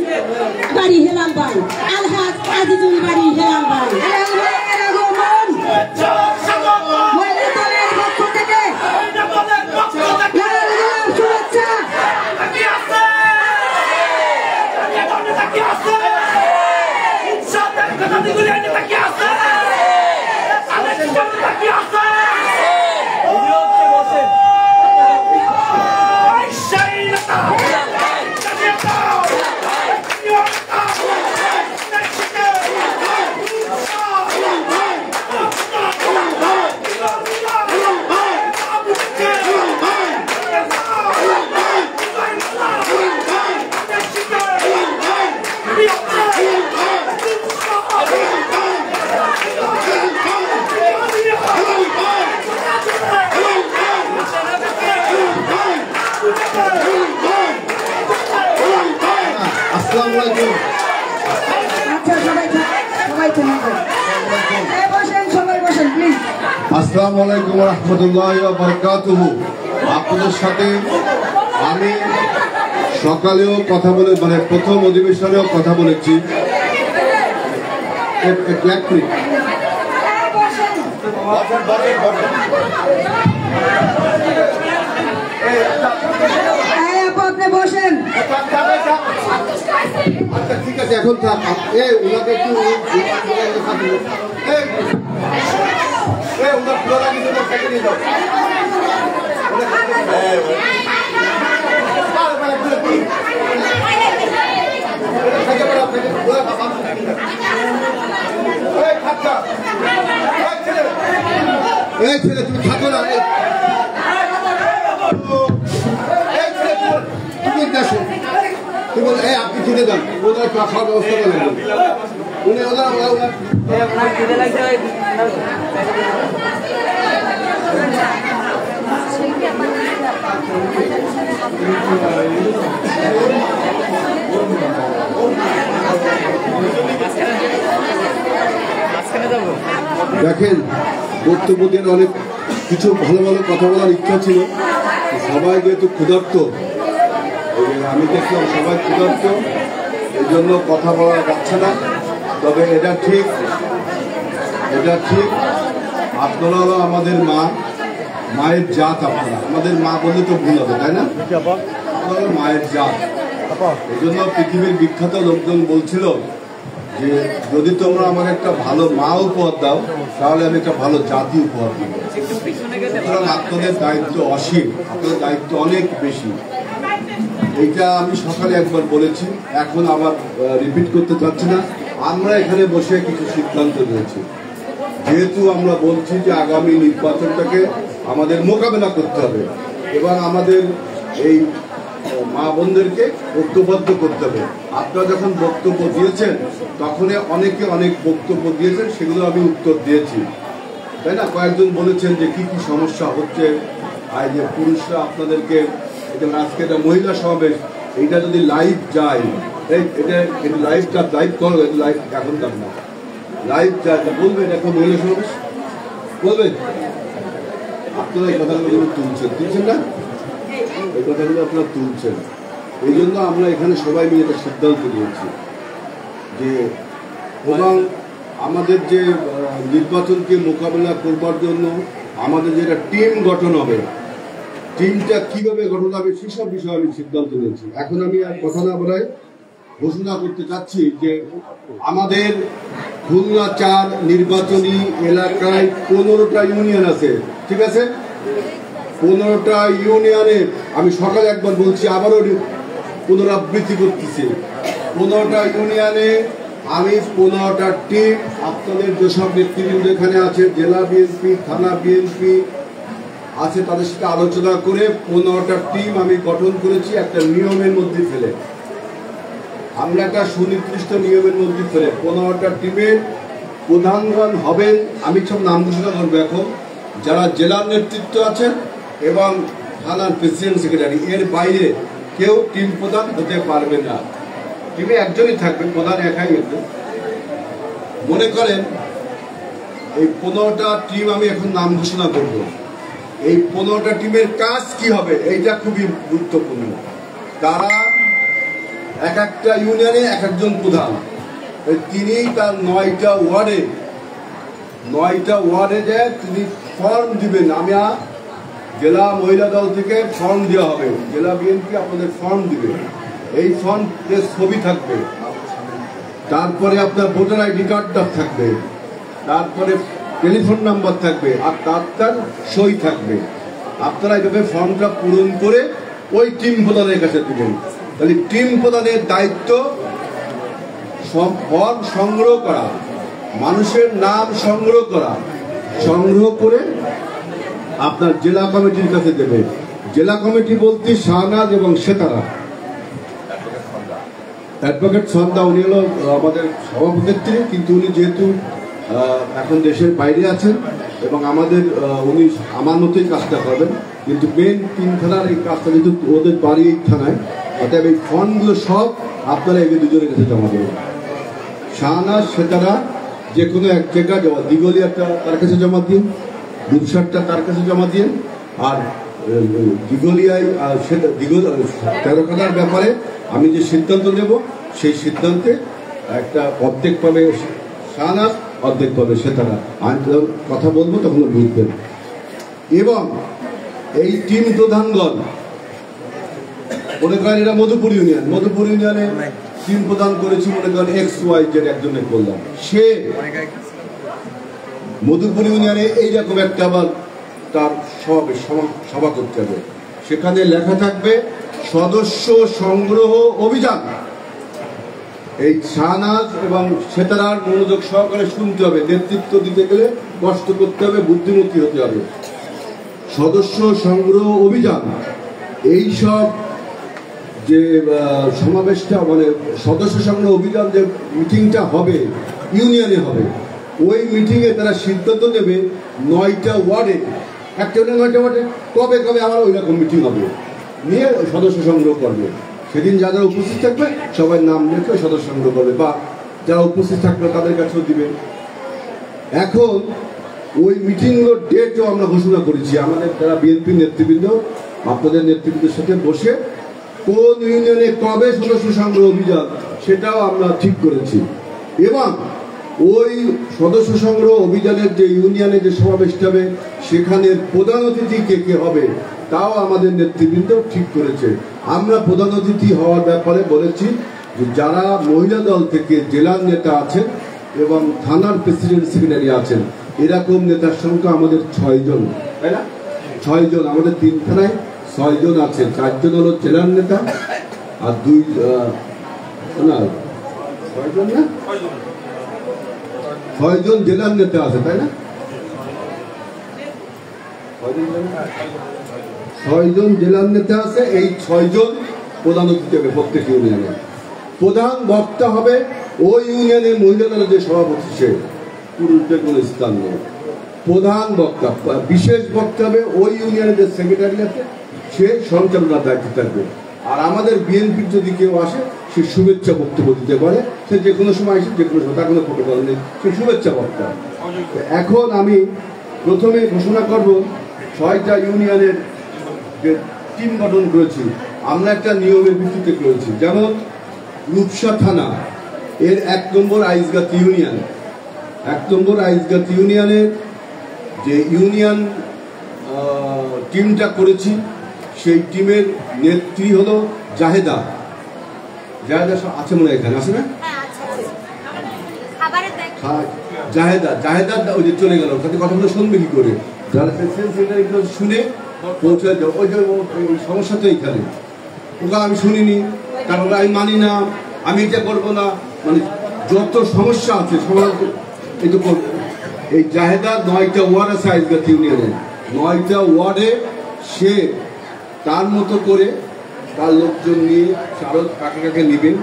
বাড়ি হেলাল ভাই। আলহাজ আজিজুল বাড়ি হেলাল ভাই। আসসালামু আলাইকুম ওয়া রাহমাতুল্লাহি ওয়া বারাকাতুহু। আপনাদের সাথে আমি সকালেও কথা বলে প্রথম অধিবেশনেও কথা বলেছি। আপনি বসেন। আচ্ছা ঠিক আছে, এখন ওনাকে একটু ছেলে তুমি থাকো না, তুমি আপনি খেতে যান, ওদের খাওয়ার ব্যবস্থা করে উনি দেখেন বক্তব্য দিয়ে অনেক কিছু ভালো ভালো কথা বলার ইচ্ছা ছিল। সবাই যেহেতু ক্ষুধার্ত, আমি দেখলাম সবাই ক্ষুধার্ত, এই জন্য কথা বলা যাচ্ছে না। তবে এটা ঠিক আপনারা হলো আমাদের মায়ের জাত। আপনারা আমাদের মা বললে তো ভুল হবে, তাই না? আপনারা মায়ের জাত। এই জন্য পৃথিবীর বিখ্যাত লোকজন বলছিল যে যদি তোমরা আমাকে একটা ভালো মা উপহার দাও, তাহলে আমি একটা ভালো জাতি উপহার দিব। সুতরাং আপনাদের দায়িত্ব অসীম, আপনাদের দায়িত্ব অনেক বেশি। এইটা আমি সকালে একবার বলেছি, এখন আবার রিপিট করতে চাচ্ছি না। আমরা এখানে বসে কিছু সিদ্ধান্ত নিয়েছি। যেহেতু আমরা বলছি যে আগামী নির্বাচনটাকে আমাদের মোকাবেলা করতে হবে এবং আমাদের এই মা বোনদেরকে ঐক্যবদ্ধ করতে হবে। আপনারা যখন বক্তব্য দিয়েছেন তখনই অনেকে অনেক বক্তব্য দিয়েছেন, সেগুলো আমি উত্তর দিয়েছি, তাই না? কয়েকজন বলেছেন যে কি কি সমস্যা হচ্ছে, আর যে পুরুষরা আপনাদেরকে আজকে এটা মহিলা সমাবেশ, এইটা যদি লাইভ যায়, এটা লাইভ করো, লাইভ এখন যান না, লাইভ যায় বলবেন এখন মহিলা সমাবেশ বলবেন। আপনারা এই কথাগুলো তুলছেন না, এই কথাগুলো আপনারা তুলছেন। এই জন্য আমরা এখানে সবাই মিলে একটা সিদ্ধান্ত নিয়েছি যে এবং আমাদের যে নির্বাচনকে মোকাবেলা করবার জন্য আমাদের যেটা টিম গঠন হবে, টিমটা কিভাবে গঠন হবে সেসব বিষয়ে আমি সিদ্ধান্ত নিয়েছি। এখন আমি আর কথা না বলাই ঘোষণা করতে চাচ্ছি যে আমাদের খুলনা 4 নির্বাচনী এলাকায় 15টা ইউনিয়ন আছে, ঠিক আছে? 15টা ইউনিয়নে আমি সকালে একবার বলছি, আবারও পুনরাবৃত্তি করতেছি, 15টা ইউনিয়নে আমি 15টা টিম আপনাদের যেসব নেতৃবৃন্দ এখানে আছে, জেলা বিএনপি, থানা বিএনপি আছে, তাদের সাথে আলোচনা করে 15টা টিম আমি গঠন করেছি একটা নিয়মের মধ্যে ফেলে। আমরা একটা সুনির্দিষ্ট নিয়মের মধ্যে ফেলে 15টা টিমের প্রধানগণ হবেন, আমি সব নাম ঘোষণা করবো এখন, যারা জেলার নেতৃত্ব আছেন এবং থানার প্রেসিডেন্ট সেক্রেটারি, এর বাইরে কেউ টিম প্রধান হতে পারবে না। টিমে একজনই থাকবে, প্রধান একাই হতে। মনে করেন এই 15টা টিম আমি এখন নাম ঘোষণা করব। এই 15টা টিমের কাজ কি হবে এইটা খুবই গুরুত্বপূর্ণ। তারা এক একটা ইউনিয়নে এক একজন প্রধান, তিনি তার 9টা ওয়ার্ডে যায় তিনি ফর্ম দিবেন। জেলা মহিলা দল থেকে ফর্ম দেওয়া হবে, জেলা বিএনপি আপনাদের ফর্ম দিবে, এই ফর্মে ছবি থাকবে, তারপরে আপনার ভোটার আইডি কার্ডটা থাকবে, তারপরে টেলিফোন নাম্বার থাকবে, আর তার সই থাকবে। আপনারা এইভাবে ফর্মটা পূরণ করে ওই টিম প্রধানের কাছে দিবেন। তাহলে টিম প্রধানের দায়িত্ব ফর্ম সংগ্রহ করা, মানুষের নাম সংগ্রহ করে আপনার জেলা কমিটির কাছে দেবে। জেলা কমিটি বলতে শাহনাজ এবং সেতারা, অ্যাডভোকেট সন্ধ্যা উনি হলো আমাদের সভাপতি, কিন্তু উনি যেহেতু এখন দেশের বাইরে আছেন এবং উনি আমার মতোই কাজটা করবেন, কিন্তু মেন 3 থানার এই কাজটা যেহেতু ওদের বাড়ি এই থানায়, অর্থাৎ এই ফর্মগুলো সব আপনারা এগিয়ে দুজনের কাছে জমা দেবেন। শাহনাজ সেতারা যে কোনো এক জায়গায় জমা, দিগলিয়াটা তার কাছে জমা দিন, দুধসারটা তার কাছে জমা দিন, আর দিগলিয়ায় তেরোখানার ব্যাপারে আমি যে সিদ্ধান্ত নেব সেই সিদ্ধান্তে একটা অর্ধেক পাবে শাহনাজ, অর্ধেক পাবে সেতারা। আমি কথা বলবো তখন বুঝবেন। এবং এই টিম প্রধানগণ মনে করেন এটা মধুপুর ইউনিয়নে টিম প্রদান করেছি, মনে করেন XYZ একজনের করলাম, সে মধুপুর ইউনিয়নে এইরকম একটা আবার তার সভা করতে হবে, সেখানে লেখা থাকবে সদস্য সংগ্রহ অভিযান। এই শাহনাজ এবং সেতারার মনোযোগ সহকারে শুনতে হবে, নেতৃত্ব দিতে গেলে কষ্ট করতে হবে, বুদ্ধিমতী হতে হবে। সদস্য সংগ্রহ অভিযান, এই সব যে সমাবেশটা মানে সদস্য সংগ্রহ অভিযান যে মিটিংটা হবে ইউনিয়নে হবে, ওই মিটিংয়ে তারা সিদ্ধান্ত নেবে 9টা ওয়ার্ডে, একটা 9টা ওয়ার্ডে কবে আবার ওই রকম মিটিং হবে, নিয়ে সদস্য সংগ্রহ করবে। সেদিন যারা উপস্থিত থাকবে সবাই নাম লিখে সদস্য সংগ্রহ করবে, বা যারা উপস্থিত থাকবে তাদের কাছেও দিবে। এখন ওই মিটিংগুলোর ডেটও আমরা ঘোষণা করেছি, আমাদের যারা বিএনপি নেতৃবৃন্দ আপনাদের নেতৃবৃন্দের সাথে বসে কোন ইউনিয়নে কবে সদস্য সংগ্রহ অভিযান সেটাও আমরা ঠিক করেছি। এবং ওই সদস্য সংগ্রহ অভিযানের যে ইউনিয়নে যে সমাবেশটা হবে সেখানে প্রধান অতিথি কে হবে তাও আমাদের নেতৃবৃন্দ ঠিক করেছে। আমরা প্রধান অতিথি হওয়ার ব্যাপারে বলেছি যে যারা মহিলা দল থেকে জেলার নেতা আছেন এবং থানার প্রেসিডেন্ট সেক্রেটারি আছেন, এরকম নেতার সংখ্যা আমাদের 6 জন, তাই না? 6 জন, আমাদের 3 থানায় 6 জন আছে, 4 জন হলো জেলার নেতা আর 6 জন জেলার নেতা আছে, তাই না? 6 জন জেলার নেতা আছে, এই 6 জন প্রধান অতিথি হবে প্রত্যেক ইউনিয়নে। প্রধান বক্তা হবে ওই ইউনিয়নের মহিলা দলের যে সভাপতি, সে পুরুষদের কোনো স্থান নেই। প্রধান বক্তা, বিশেষ বক্তা হবে ওই ইউনিয়নের যে সেক্রেটারি আছে, সে সঞ্চালনার দায়িত্ব থাকবে। আর আমাদের বিএনপির যদি কেউ আসে সে শুভেচ্ছা বক্তব্য দিতে পারে, সে যে কোনো সময় আসে, যে কোনো সময়, তার কোনো প্রোটোকল নেই, সে শুভেচ্ছা বক্তা। এখন আমি প্রথমে ঘোষণা করব 6টা ইউনিয়নের যে টিম গঠন করেছি আমরা একটা নিয়মের ভিত্তিতে করেছি। যেমন রূপসা থানা এর 1 নম্বর আইজগাত ইউনিয়ন, 1 নম্বর আইজগাত ইউনিয়নের যে ইউনিয়ন টিমটা করেছি সেই টিমের নেত্রী হলো জাহেদা। জাহেদা আছে মনে হয় এখানে, আছে না? জাহেদা ওই যে চলে গেল, ওখানে কথা বলে শুনবে কি করে? যারা শুনে পৌঁছে যাও, ওই যে সমস্যা তো এইখানে। ওটা আমি শুনিনি, কারণ আমি মানি না, আমি এটা করবো না, মানে যত সমস্যা আছে এই তো এই জাহেদা 9টা ওয়ার্ড আছে আইজগাত ইউনিয়নে, 9টা ওয়ার্ডে সে তার মতো করে তার লোকজন নিয়ে আরো কাকে কাকে নেবেন।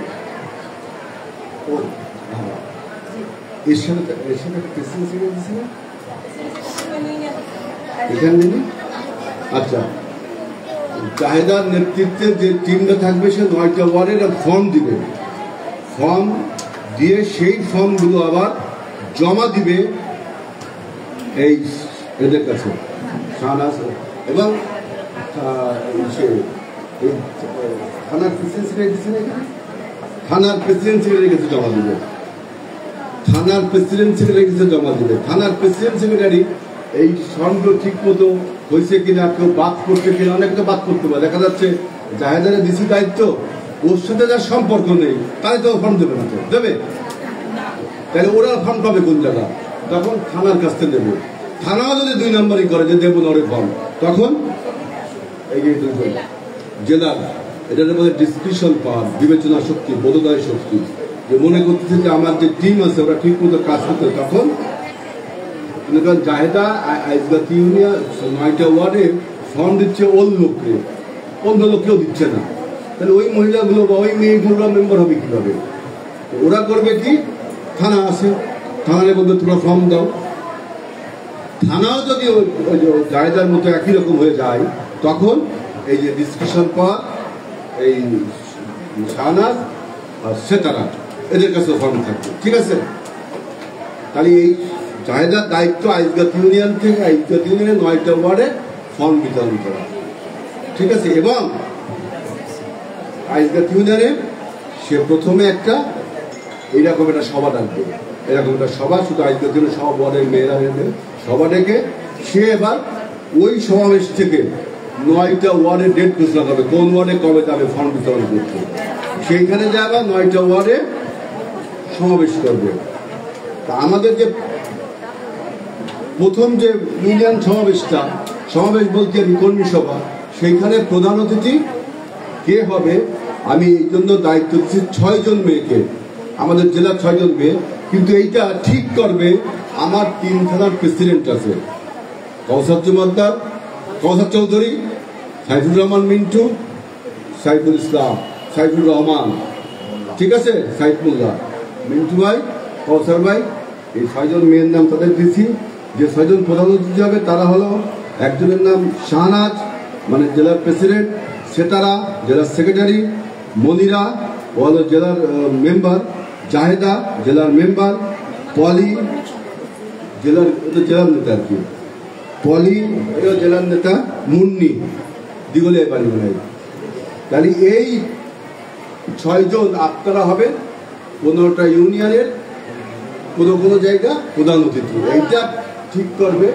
আচ্ছা, জাহেদার নেতৃত্বে যে টিমটা থাকবে সে 9টা ওয়ার্ডের ফর্ম দিবে, ফর্ম দিয়ে সেই ফর্মগুলো আবার জমা দিবে এই এদের কাছে শাহনাজ এবং থানার প্রেসিডেন্ট সেক্রেটারি, থানার প্রেসিডেন্ট সেক্রেটারির কাছে জমা দিবে, থানার প্রেসিডেন্ট সেক্রেটারির কাছে জমা দিবে। থানার প্রেসিডেন্ট সেক্রেটারি এই ফর্মগুলো ঠিক মতো হয়েছে কিনা, কেউ বাদ করছে কিনা, অনেক তো বাদ করতে পারে। দেখা যাচ্ছে জাহেদারের ডিসি দায়িত্ব, ওর সাথে যার সম্পর্ক নেই তাই তো ফর্ম দেবে না, তো দেবে? তাহলে ওরা ফর্ম পাবে কোন জায়গা? তখন থানার কাছ থেকে দেবে। থানাও যদি 2 নম্বরই করে যে দেবো না ওরে ফর্ম, তখন এই যে জেলার এটার মধ্যে ডিসক্রিপশন পাওয়ার, বিবেচনা শক্তি, বোধোদয় শক্তি, যে মনে করতেছে যে আমার যে টিম আছে ওরা ঠিক মতো কাজ করতে, তখন জাহেদা আইজগাত ইউনিয়ন 9টা ওয়ার্ডে ফর্ম দিচ্ছে ওর লোককে, অন্য লোককেও দিচ্ছে না। তাহলে ওই মহিলাগুলো বা ওই মেয়েগুলো মেম্বার হবে কিভাবে? ওরা করবে কি, থানা আছে, থানায় বলবে তোমরা ফর্ম দাও। থানাও যদি ওই জাহেদার মতো একই রকম হয়ে যায়, তখন এই যে ডিসকাশন পাওয়া এই শাহনাজ আর সেতারা এদের কাছে ফর্ম থাকবে, ঠিক আছে? তাহলে এই জাহেদার দায়িত্ব আইজগাত ইউনিয়ন থেকে, আইজগাত ইউনিয়নের 9টা ওয়ার্ডে ফর্ম বিতরণ করা, ঠিক আছে? এবং আইজগাত ইউনিয়নে সে প্রথমে একটা এইরকম একটা সভা ডাকবে, এরকম একটা সভা, শুধু আইজগাত ইউনিয়নের সব ওয়ার্ডের মেয়েরা সভা ডেকে সে এবার ওই সমাবেশ থেকে 9টা ওয়ার্ডের ডেট ঘোষণা করবে, কোন ওয়ার্ডে কবে তাদের ফর্ম বিতরণ করছে। সেইখানে যে আবার 9টা ওয়ার্ডে সমাবেশ করবে। তা আমাদের যে প্রথম যে ইউনিয়ন সমাবেশ বলতে আমি কর্মী সভা, সেইখানে প্রধান অতিথি কে হবে আমি এই জন্য দায়িত্ব দিচ্ছি 6 জন মেয়েকে, আমাদের জেলার 6 জন মেয়ে। কিন্তু এইটা ঠিক করবে আমার 3 থানার প্রেসিডেন্ট আছে, কৌসার জুমাদ্দার, কৌসার চৌধুরী, সাইফুর রহমান মিন্টু, সাইফুল ইসলাম, সাইফুর রহমান, ঠিক আছে, সাইফুল্লাহ, মিন্টু ভাই, কৌসার ভাই, এই 6 জন মেয়ের নাম তাদের দিচ্ছি। যে 6 জন প্রধান অতিথি হবে তারা হলো, একজনের নাম শাহনাজ মানে জেলার প্রেসিডেন্ট, সেতারা জেলার সেক্রেটারি, মনিরা ও হলো জেলার মেম্বার, জাহেদা জেলার মেম্বার, পলি জেলার নেতা আর কি, পলি জেলার নেতা, মুন্নি দিগলিয়া বাড়ি বানাই। তাহলে এই 6 জন আপনারা হবে 15টা ইউনিয়নের কোনো জায়গা প্রধান অতিথি। এইটা ঠিক করবে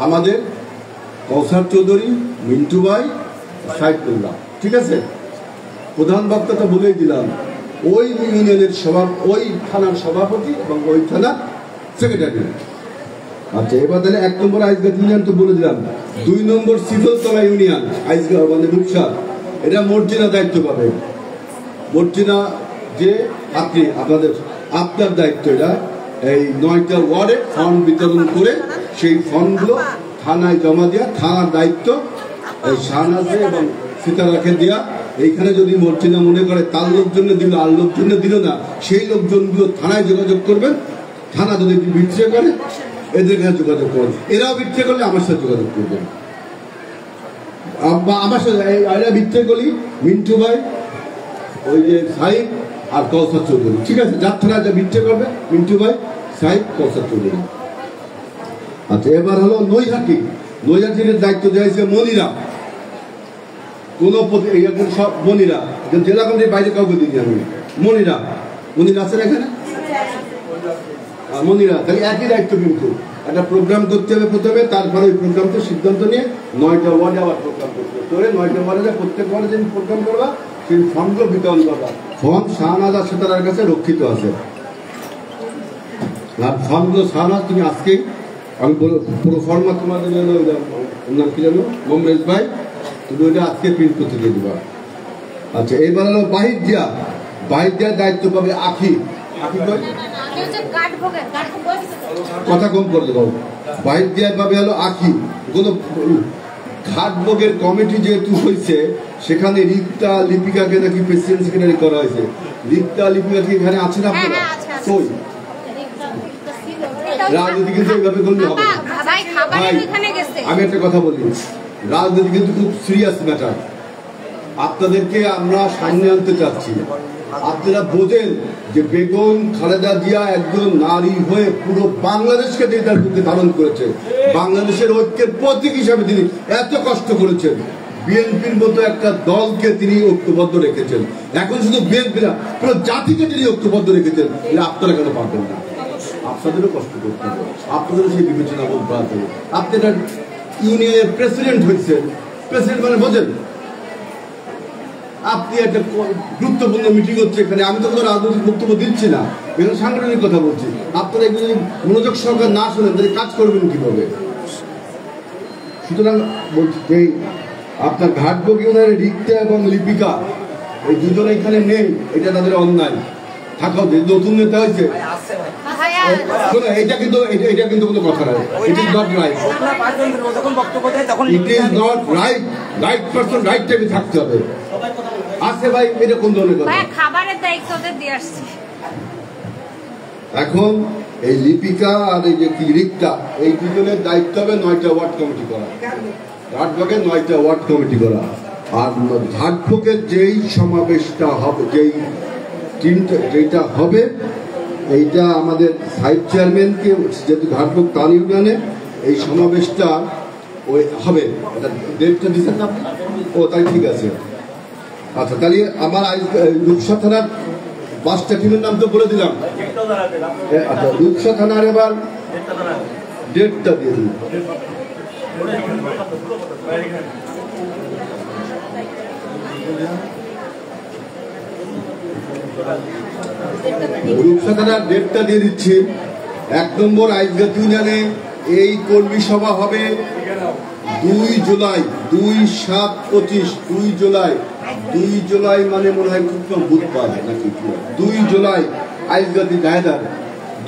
আমাদের কৌসার চৌধুরী, মিন্টু ভাই, সাইফুল্লাহ, ঠিক আছে? প্রধান বক্তা তো বলেই দিলাম, ওই ইউনিয়নের ওই থানার সভাপতি এবং ওই থানার সেক্রেটারি। আচ্ছা, এবার তাহলে 1 নম্বর আইজগাত ইউনিয়ন তো বলে দিলাম। 2 নম্বর শীতলতলা ইউনিয়ন আইজগাঁও মানে রূপসা, এটা মর্জিনা দায়িত্ব পাবে। মর্জিনা যে আপনি আপনার দায়িত্ব, এটা এই 9টা ওয়ার্ডে ফর্ম বিতরণ করে সেই ফর্মগুলো থানায় জমা দেওয়া, থানার দায়িত্ব এই শাহনাজে এবং সীতারাকে দেওয়া। এইখানে যদি মর্জিনা মনে করে তার লোকজন দিল আর লোকজন দিল না, সেই লোকজনগুলো থানায় যোগাযোগ করবেন। থানা যদি বিট্রে করে এদের কাছে যোগাযোগ করবেন, এরাও বিট্রে করলে আমার সাথে যোগাযোগ করবেন, আমার সাথে এরা বিট্রে করি মিন্টু ভাই, ওই যে সাহিব আর কৌসার চৌধুরী, ঠিক আছে? যার থানা যা বিট্রে করবে মিন্টু ভাই, সাহিব, কৌসার চৌধুরী। আচ্ছা, এবার হলো নৈহাটির দায়িত্ব দেওয়া হয়েছে মনিরা, কোন সব মনিরা, জেলা কমিটির বাইরে কাউকে দিইনি আমি। মনিরা আছেন এখানে, মনিরা, তাহলে একই দায়িত্ব। কিন্তু একটা প্রোগ্রাম করতে হবে প্রথমে, তারপরে ওই প্রোগ্রামটা সিদ্ধান্ত নিয়ে 9টা ওয়ার্ডে আবার প্রোগ্রাম করতে হবে। তোরে 9টা ওয়ার্ডে প্রত্যেক ওয়ার্ডে যেদিন প্রোগ্রাম করবা সেই ফর্মগুলো বিতরণ করবা। ফর্ম শাহনাজ সেতার কাছে রক্ষিত আছে, আর ফর্মগুলো শাহনাজ তুমি আজকে, আমি পুরো ফর্মা তোমাদের জন্য নাম কি জানো মোমরেজ ভাই, তুমি ওইটা আজকে প্রিন্ট করতে দিয়ে দিবা। আচ্ছা, এবার হলো বাহির দেওয়ার দায়িত্ব পাবে আখি। কথা কম করে দেবো। বাহির দেওয়ার পাবে হলো আখি। কোনো ঘাটভোগের কমিটি যেহেতু হয়েছে, সেখানে রিক্তা লিপিকাকে নাকি প্রেসিডেন্ট সেক্রেটারি করা হয়েছে। রিক্তা লিপিকা কি এখানে আছে না আপনারা? কই রাজনীতি কিন্তু এইভাবে করলে হবে না ভাই। আমি একটা কথা বলি, রাজনীতি কিন্তু খুব সিরিয়াস ম্যাটার। আপনাদেরকে আমরা সামনে আনতে চাচ্ছি। আপনারা বোঝেন যে বেগম খালেদা জিয়া একজন নারী হয়ে পুরো বাংলাদেশকে তিনি তার বুকে ধারণ করেছে। বাংলাদেশের ঐক্যের প্রতীক হিসাবে তিনি এত কষ্ট করেছেন। বিএনপির মতো একটা দলকে তিনি ঐক্যবদ্ধ রেখেছেন। এখন শুধু বিএনপি না, পুরো জাতিকে তিনি ঐক্যবদ্ধ রেখেছেন। আপনারা কেন পারবেন না? আপনাদেরও কষ্ট করতে হবে, আপনাদেরও সেই বিবেচনা করতে হবে। আপনারা ইউনিয়নের প্রেসিডেন্ট হয়েছেন, প্রেসিডেন্ট মানে বোঝেন। আপনি একটা গুরুত্বপূর্ণ মিটিং হচ্ছে এখানে, আমি তো কোনো রাজনৈতিক বক্তব্য দিচ্ছি না, এখানে সাংগঠনিক কথা বলছি। আপনারা এগুলো মনোযোগ সহকারে না শোনেন তাহলে কাজ করবেন কিভাবে? সুতরাং বলছি এই আপনার ঘাটভোগ ইউনিয়নের রিক্তা এবং লিপিকা এই দুজনে এখানে নেই, এটা তাদের অন্যায়। থাকা নতুন নেতা হয়েছে, এটা কিন্তু কোনো কথা নয়। It is not right, it is not right. Right person right টাইমে থাকতে হবে। আছে ভাই, এটা কোন ধরনের কথা? খাবারের দায়িত্ব দিয়ে আসছে। এখন এই লিপিকা আর এই যে কি রিক্তা, এই দুজনের দায়িত্ব হবে 9টা ওয়ার্ড কমিটি করা, ঘাটভোগের 9টা ওয়ার্ড কমিটি করা। আর ঘাটভোগের যেই সমাবেশটা হবে, যেটা হবে, এইটা আমাদের সাইড চেয়ারম্যানকে, যেহেতু ঘাটভোগ তাল ইউনিয়নে এই সমাবেশটা ওই হবে, ডেটটা দিচ্ছেন না? ও তাই ঠিক আছে। আচ্ছা, তাহলে আমার রূপসা থানার 5টা টিমের নাম তো বলে দিলাম। আচ্ছা, রূপসা থানার এবার ডেটটা দিয়ে দিন। রূপসা থানার ডেটটা দিয়ে দিচ্ছি। 1 নম্বর আইজগাতি ইউনিয়নে এই কর্মী সভা হবে 2 জুলাই, 2/7/25, 2 জুলাই মানে মনে হয় খুব কম বুধবার নাকি 2 জুলাই আইজগাতি জায়দার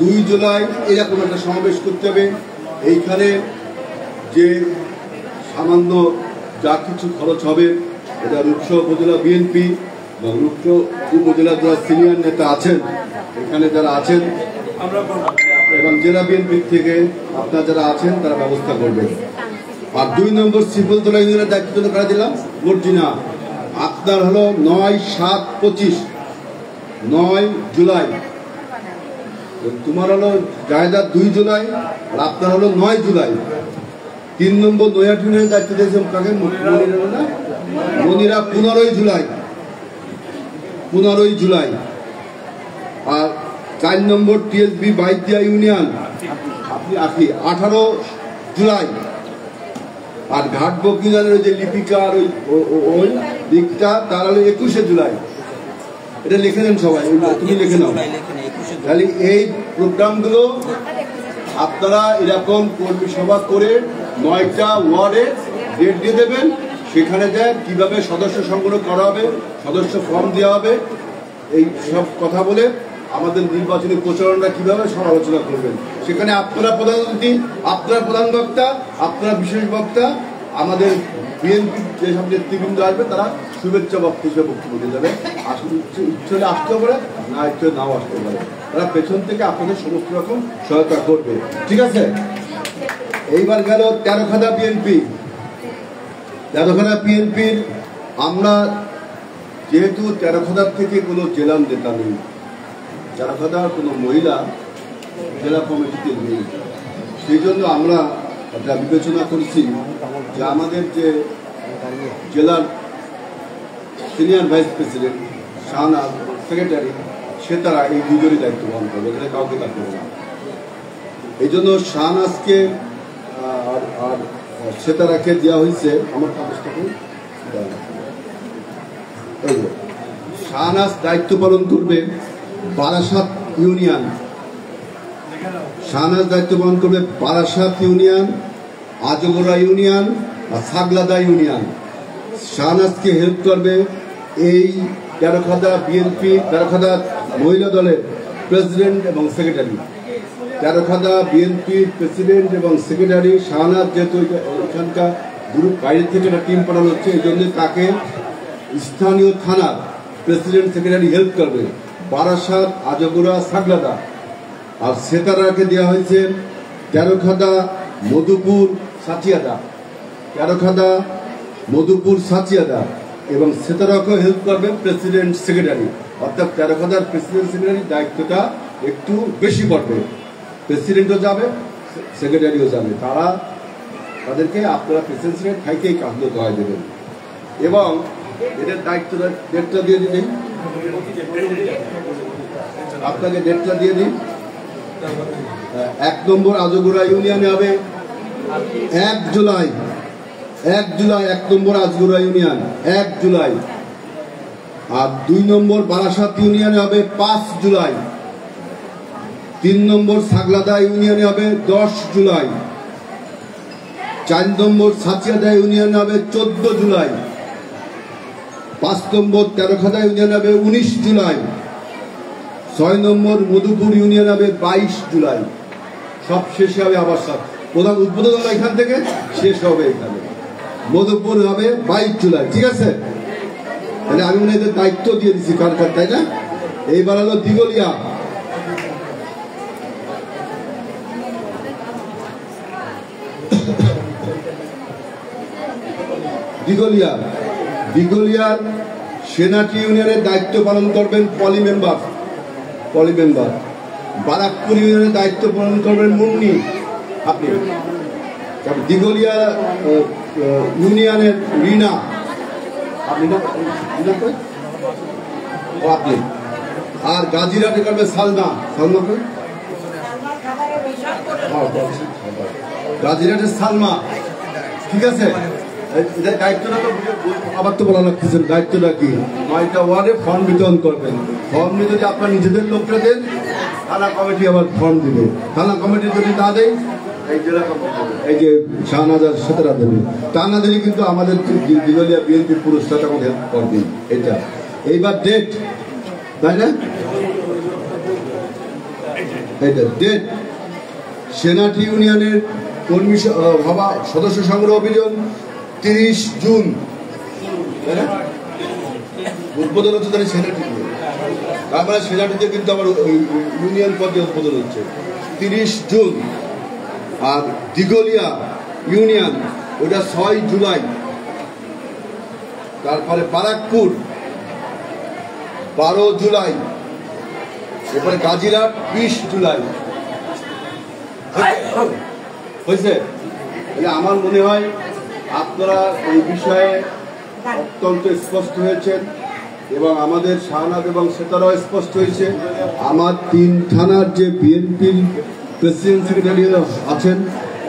2 জুলাই এরকম একটা সমাবেশ করতে হবে। এইখানে যে সামান্য যা কিছু খরচ হবে, এটা রূপসা উপজেলা বিএনপি বা রূপসা উপজেলা যারা সিনিয়র নেতা আছেন এখানে যারা আছেন এবং জেলা বিএনপি থেকে আপনারা যারা আছেন তারা ব্যবস্থা করবেন। আর 2 নম্বর শিবলতলা ইউনিয়নের দায়িত্ব কারা দিলাম? মর্জিনা। আপনার হলো 9/7/25, 9 জুলাই। তোমার হলো জায়দার 2 জুলাই, আর আপনার হলো 9 জুলাই। 3 নম্বর নৈহাটি ইউনিয়নের দায়িত্ব দিয়েছে কাকে? মনিরা 15 জুলাই, 15 জুলাই। আর 4 নম্বর টিএসবি বাইদিয়া ইউনিয়ন আপনি 18 জুলাই। আর ঘাটভোগ ইউনিয়নের যে লিপিকা আর ওই দিকটা তার হলো 21 জুলাই। এটা লিখে নেন সবাই, তুমি লিখে নাও। তাহলে এই প্রোগ্রামগুলো আপনারা এরকম কর্মী সভা করে 9টা ওয়ার্ডে ডেট দিয়ে দেবেন। সেখানে যায় কিভাবে সদস্য সংগ্রহ করা হবে, সদস্য ফর্ম দেওয়া হবে, এই সব কথা বলে আমাদের নির্বাচনী প্রচারণা কিভাবে সব আলোচনা করবেন। সেখানে আপনারা প্রধান অতিথি, আপনারা প্রধান বক্তা, আপনারা বিশেষ বক্তা, আমাদের বিএনপি যেসব নেতৃবৃন্দ আসবে তারা শুভেচ্ছা বক্তা হিসেবে বক্তব্য দিয়ে যাবে। ইচ্ছে হলে আসতেও পারে, না ইচ্ছে নাও আসতে পারে। তারা পেছন থেকে আপনাদের সমস্ত রকম সহায়তা করবে, ঠিক আছে? এইবার গেল তেরোখাদা বিএনপি। তেরোখাদা বিএনপির আমরা যেহেতু তেরোখাদার থেকে কোনো জেলা নেতা নেই, তেরোখাদার কোনো মহিলা জেলা কমিটিতে নেই, সেই জন্য আমরা আমরা বিবেচনা করছি যে আমাদের যে জেলার senior vice president Shahnaz secretary সে তারা এই দুজনই দায়িত্ব পালন করবে, এখানে কাউকে থাকবে না। এই জন্য শাহনাজকে আর সেতারাকে দেওয়া হয়েছে আমার কাগজটাকে শাহনাজ দায়িত্ব পালন করবে বারাসাত ইউনিয়ন, শাহনাজ দায়িত্ব পালন করবে বারাসাত ইউনিয়ন, আজগোড়া ইউনিয়ন আর ছাগলাদা ইউনিয়ন। শাহনাজকে হেল্প করবে এই তেরোখাদা বিএনপি তেরোখাদা মহিলা দলের প্রেসিডেন্ট এবং সেক্রেটারি। তেরোখাদা বিএনপির প্রেসিডেন্ট এবং সেক্রেটারি শাহনাজ যেহেতু এখানকার গ্রুপ বাইরে থেকে একটা টিম পাঠানো হচ্ছে, এই জন্য তাকে স্থানীয় থানার প্রেসিডেন্ট সেক্রেটারি হেল্প করবে বারাসাত, আজগোড়া, ছাগলাদা। আর সেতারাকে দেওয়া হয়েছে তেরোখাদা, মধুপুর, সাচিয়াদা, তেরোখাদা, মধুপুর, সাচিয়াদা এবং সেতারাকেও হেল্প করবে প্রেসিডেন্ট সেক্রেটারি। অর্থাৎ তেরোখাদার প্রেসিডেন্ট সেক্রেটারির দায়িত্বটা একটু বেশি পড়বে, প্রেসিডেন্টও যাবে সেক্রেটারিও যাবে। তাদেরকে আপনারা প্রেসিডেন্ট সেক্রেটারি থাকেই কাজগুলো করাই দেবেন এবং এদের দায়িত্বটা ডেটটা দিয়ে দিন, আপনাকে ডেটটা দিয়ে দিন। 1 নম্বর আজগোড়া ইউনিয়নে হবে 1 জুলাই, 1 জুলাই 1 নম্বর আজগোড়া ইউনিয়ন 1 জুলাই। আর 2 নম্বর বারাসাত ইউনিয়নে হবে 5 জুলাই। 3 নম্বর ছাগলাদা ইউনিয়নে হবে 10 জুলাই। 4 নম্বর সাচিয়াদা ইউনিয়নে হবে 14 জুলাই। 5 নম্বর তেরোখাদা ইউনিয়নে হবে 19 জুলাই। 6 নম্বর মধুপুর ইউনিয়ন হবে 22 জুলাই। সব শেষে হবে আবার প্রধান উদ্বোধন হলো এখান থেকে, শেষ হবে এখানে। মধুপুর হবে 22 জুলাই। ঠিক আছে, তাহলে আমি মনে এদের দায়িত্ব দিয়ে দিচ্ছি কার, তাই না? এইবার হলো দিগলিয়া। দিগলিয়ার সেনাটি ইউনিয়নের দায়িত্ব পালন করবেন পলি মেম্বার। বারাকপুর ইউনিয়নের দায়িত্ব পালন করবেন মুন্নি আপনি। দিগলিয়া ইউনিয়নের রিনা আপনি, আপনি। আর গাজীরাটে করবে সালমা। গাজীরাটের সালমা। ঠিক আছে, এদের দায়িত্বটা তো আবার তো বলা লাগতেছে দায়িত্বটা কি। 9টা ওয়ার্ডে ফর্ম বিতরণ করবেন। ফর্ম নিয়ে যদি আপনার নিজেদের লোকটা দেন, থানা কমিটি আবার ফর্ম দিবে। থানা কমিটি যদি না দেয়, এই জেলা কমিটি, এই যে শাহনাজার সেতারা দেবে। তা না দিলে কিন্তু আমাদের দিগলিয়া বিএনপি পুরস্কার তখন হেল্প করবে। এটা এইবার ডেট, তাই না? এইটা ডেট। সেনাটি ইউনিয়নের কর্মী সভা সদস্য সংগ্রহ অভিযান 30 জুন। উদ্বোধন হচ্ছে তাহলে সেনাটি, তারপরে সেনাটিতে কিন্তু আমার ইউনিয়ন পর্যায়ে উদ্বোধন হচ্ছে 30 জুন। আর দিগলিয়া ইউনিয়ন ওটা 6 জুলাই। তারপরে বারাকপুর 12 জুলাই। এরপরে গাজীরাট 20 জুলাই। হয়েছে? আমার মনে হয় আপনারা এই বিষয়ে অত্যন্ত স্পষ্ট হয়েছেন এবং আমাদের শাহনাজ এবং সেতারাও স্পষ্ট হয়েছে। আমার 3 থানার যে বিএনপির প্রেসিডেন্ট সেক্রেটারি আছেন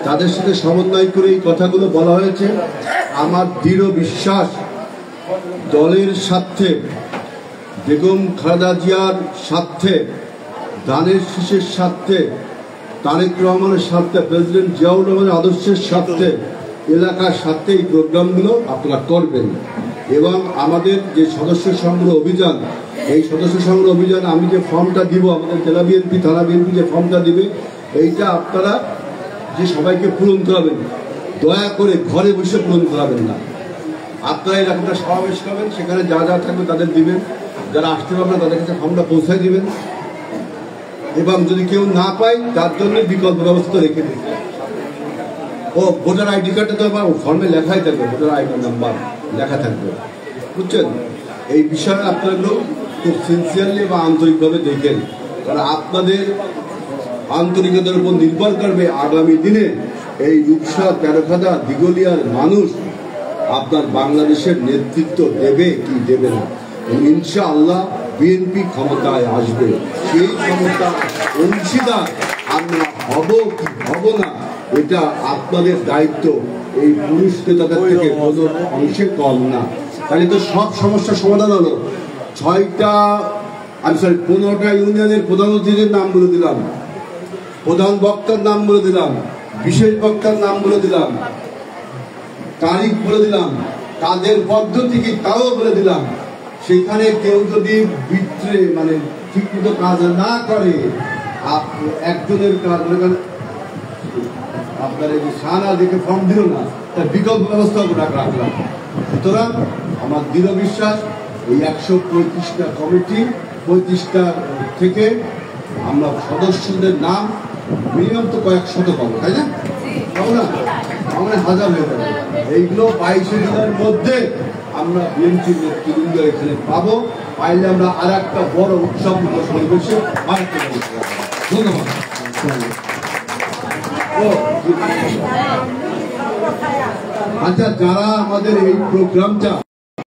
তাদের সাথে সমন্বয় করে এই কথাগুলো বলা হয়েছে। আমার দৃঢ় বিশ্বাস দলের স্বার্থে, বেগম খালেদা জিয়ার স্বার্থে, ধানের শীষের স্বার্থে, তারেক রহমানের স্বার্থে, প্রেসিডেন্ট জিয়াউর রহমানের আদর্শের স্বার্থে, এলাকার স্বার্থে এই প্রোগ্রামগুলো আপনারা করবেন। এবং আমাদের যে সদস্য সংগ্রহ অভিযান, এই সদস্য সংগ্রহ অভিযান আমি যে ফর্মটা দিব, আমাদের জেলা বিএনপি থানা বিএনপি যে ফর্মটা দিবে, এইটা আপনারা যে সবাইকে পূরণ করাবেন, দয়া করে ঘরে বসে পূরণ করাবেন না। আপনারা এলাকাটা সমাবেশ করবেন, সেখানে যা যা থাকবে তাদের দিবেন, যারা আসতে পারবে না তাদের কাছে ফর্মটা পৌঁছায় দিবেন। এবং যদি কেউ না পায় তার জন্য বিকল্প ব্যবস্থা রেখে দিন। ও ভোটার আইডি কার্ডটা তো আবার ফর্মে লেখাই থাকবে, ভোটার আইডি নাম্বার লেখা থাকবে, বুঝছেন? এই বিষয়ে আপনারা খুব সিনসিয়ারলি বা আন্তরিকভাবে দেখেন, কারণ আপনাদের আন্তরিকতার উপর নির্ভর করবে আগামী দিনে এই রূপসা তেরোখাদা দিগলিয়ার মানুষ আপনার বাংলাদেশের নেতৃত্ব দেবে কি দেবে না। ইনশাআল্লাহ বিএনপি ক্ষমতায় আসবে, সেই ক্ষমতা অংশীদার আমরা হব কি হব না এটা আপনাদের দায়িত্ব। এই পুরুষ নেতাদের থেকে কোনো অংশে কম না। তাহলে তো সব সমস্যার সমাধান হলো। 15টা ইউনিয়নের প্রধান অতিথির নাম বলে দিলাম, প্রধান বক্তার নাম বলে দিলাম, বিশেষ বক্তার নাম বলে দিলাম, তারিখ বলে দিলাম, তাদের পদ্ধতি কি তাও বলে দিলাম। সেখানে কেউ যদি বিত্রে মানে ঠিকমতো কাজ না করে, একজনের কাজ আপনার এই সানা দেখে ফর্ম দিল না, তার বিকল্প ব্যবস্থা রাখলাম। সুতরাং আমার দৃঢ় বিশ্বাস এই 135টা কমিটি 35টা থেকে আমরা সদস্যদের নাম মিনিমাম তো কয়েক শত পাবো, তাই না? পাবো না, আমরা হাজার হয়ে যাবে। এইগুলো 22 জনের মধ্যে আমরা বিএনপির নেতৃবৃন্দ এখানে পাবো। পাইলে আমরা আর একটা বড় উৎসব পরিবেশে ধন্যবাদ। আচ্ছা, যারা আমাদের এই প্রোগ্রামটা